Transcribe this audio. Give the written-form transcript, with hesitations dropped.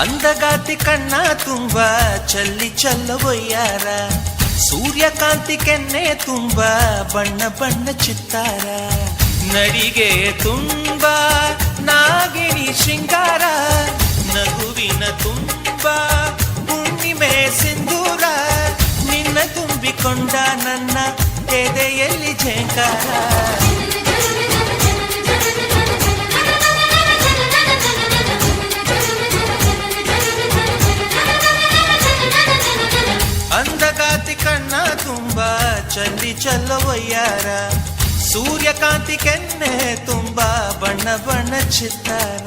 ಅಂದಗಾತಿ ಕಣ್ಣ ತುಂಬ ಚಲ್ಲಿ ಚಲ್ಲವೊಯ್ಯಾರ, ಸೂರ್ಯಕಾಂತಿ ಕೆನ್ನೆ ತುಂಬ ಬಣ್ಣ ಬಣ್ಣ ಚಿತ್ತಾರ, ನಡಿಗೆ ತುಂಬ ನಾಗಿಣಿ ಶೃಂಗಾರ, ನಗುವಿನ ತುಂಬ ಹುಣ್ಣಿಮೆ ಸಿಂಧೂರ, ನಿನ್ನ ತುಂಬಿಕೊಂಡ ನನ್ನ ಎದೆಯಲ್ಲಿ ಝೇಂಕಾರ. ಅಂದಗಾತಿ ಕಣ್ಣ ತುಂಬ ಚಲ್ಲಿ ಚಲ್ಲವೊಯ್ಯಾರ, ಸೂರ್ಯಕಾಂತಿ ಕೆನ್ನೆ ತುಂಬ ಬಣ್ಣ ಬಣ್ಣ ಚಿತ್ತಾರ.